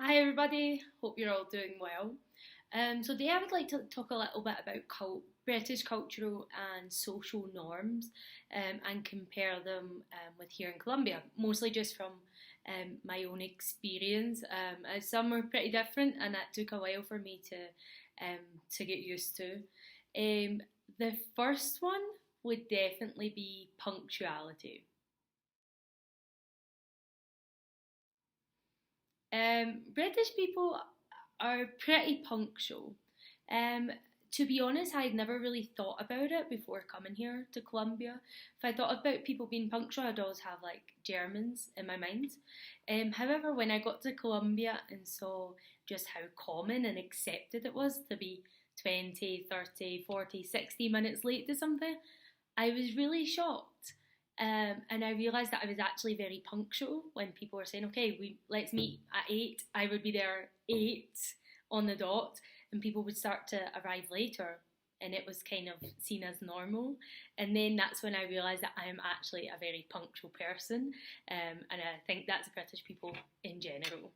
Hi everybody, hope you're all doing well. So today I would like to talk a little bit about British cultural and social norms and compare them with here in Colombia, mostly just from my own experience. As some are pretty different and that took a while for me to get used to. The first one would definitely be punctuality. British people are pretty punctual. Um, to be honest, I'd never really thought about it before coming here to Colombia. If I thought about people being punctual, I'd always have like Germans in my mind. However, when I got to Colombia and saw just how common and accepted it was to be 20, 30, 40, 60 minutes late to something, I was really shocked. And I realised that I was actually very punctual when people were saying, "Okay, let's meet at 8." I would be there 8 on the dot, and people would start to arrive later, and it was kind of seen as normal. And then that's when I realised that I'm actually a very punctual person, and I think that's British people in general.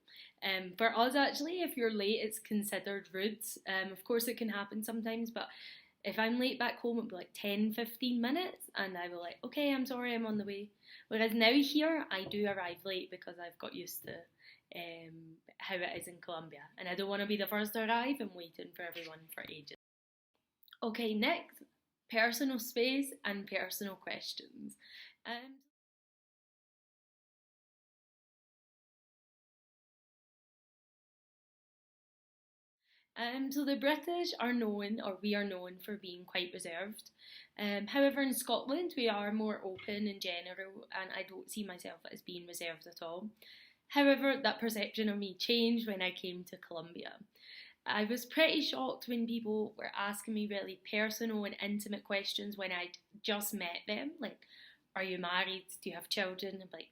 For us, actually, if you're late, it's considered rude. Of course, it can happen sometimes, but if I'm late back home, it'll be like 10, 15 minutes, and I will like, okay, I'm sorry, I'm on the way. Whereas now here, I do arrive late because I've got used to how it is in Colombia, and I don't want to be the first to arrive and waiting for everyone for ages. Okay, next, personal space and personal questions. Um, so the British are known, or we are known for being quite reserved. However, in Scotland, we are more open in general, and I don't see myself as being reserved at all. However, that perception of me changed when I came to Colombia. I was pretty shocked when people were asking me really personal and intimate questions when I'd just met them, like, "Are you married? Do you have children?" I'm like,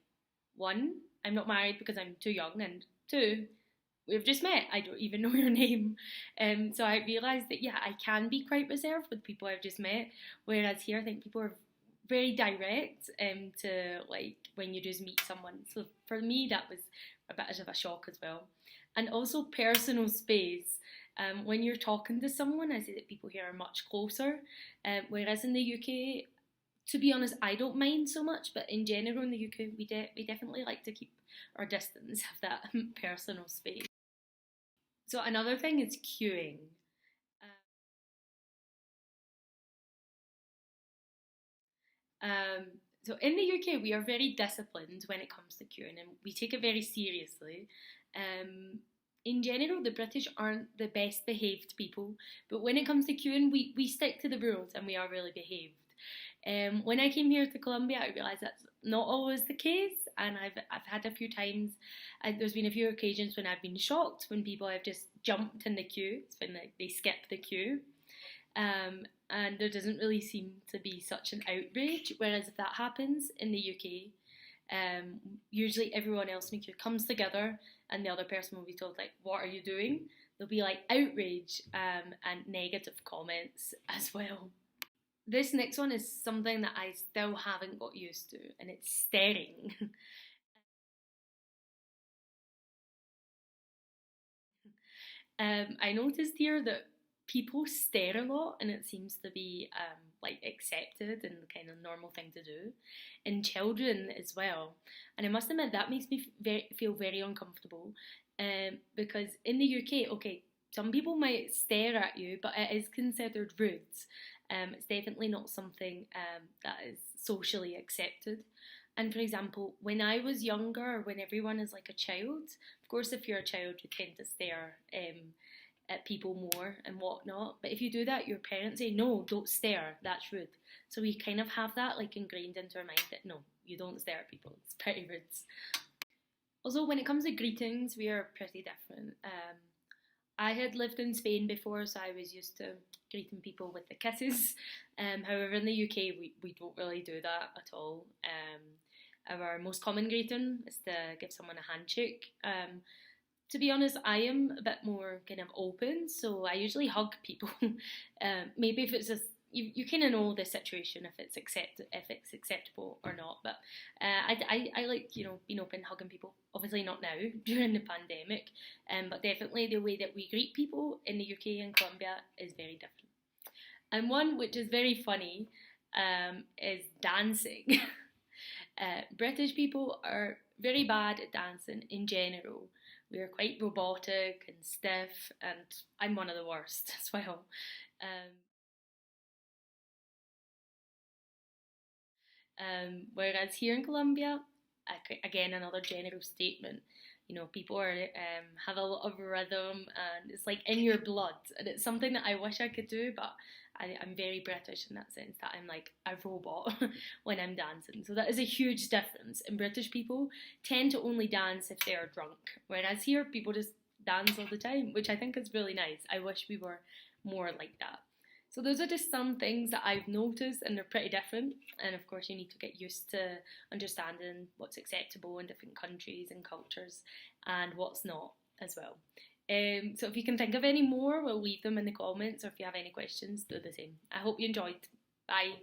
one, I'm not married because I'm too young, and two, we've just met. I don't even know your name. So I realised that, yeah, I can be quite reserved with people I've just met, whereas here I think people are very direct to like when you just meet someone. So for me, that was a bit of a shock as well. And also personal space. When you're talking to someone, I see that people here are much closer, whereas in the UK, to be honest, I don't mind so much, but in general in the UK, we definitely like to keep our distance, have that personal space. So another thing is queuing. Um, so in the UK, we are very disciplined when it comes to queuing, and we take it very seriously. Um, in general, the British aren't the best behaved people, but when it comes to queuing, we stick to the rules and we are really behaved. When I came here to Colombia, I realised that's not always the case, and I've had a few times. There's been a few occasions when I've been shocked when people have just jumped in the queue. It's been like they skip the queue, and there doesn't really seem to be such an outrage. Whereas if that happens in the UK, usually everyone else in the queue comes together, and the other person will be told like, "What are you doing?" There'll be like outrage and negative comments as well. This next one is something that I still haven't got used to, and it's staring. I noticed here that people stare a lot, and it seems to be like accepted and kind of normal thing to do, in children as well. And I must admit that makes me feel very uncomfortable, because in the UK, okay, some people might stare at you, but it is considered rude. It's definitely not something that is socially accepted. And for example, when I was younger, when everyone is like a child, of course, if you're a child, you tend to stare at people more and whatnot. But if you do that, your parents say, "No, don't stare, that's rude." So we kind of have that like ingrained into our mind that no, you don't stare at people, it's pretty rude. Also, when it comes to greetings, we are pretty different. I had lived in Spain before, so I was used to greeting people with the kisses. However, in the UK, we don't really do that at all. Our most common greeting is to give someone a handshake. To be honest, I am a bit more kind of open, so I usually hug people. Maybe if it's just you kind of know the situation if it's acceptable or not. But I like being open, hugging people. Obviously not now during the pandemic, but definitely the way that we greet people in the UK and Colombia is very different. And one which is very funny is dancing. British people are very bad at dancing in general. We are quite robotic and stiff, and I'm one of the worst as well. Um, whereas here in Colombia, again, another general statement. People have a lot of rhythm, and it's like in your blood, and it's something that I wish I could do, but I'm very British in that sense that I'm like a robot when I'm dancing. So that is a huge difference. And British people tend to only dance if they are drunk, whereas here people just dance all the time, which I think is really nice. I wish we were more like that. So those are just some things that I've noticed, and they're pretty different. And of course, you need to get used to understanding what's acceptable in different countries and cultures, and what's not as well. So if you can think of any more, we'll leave them in the comments, or if you have any questions, do the same. I hope you enjoyed. Bye.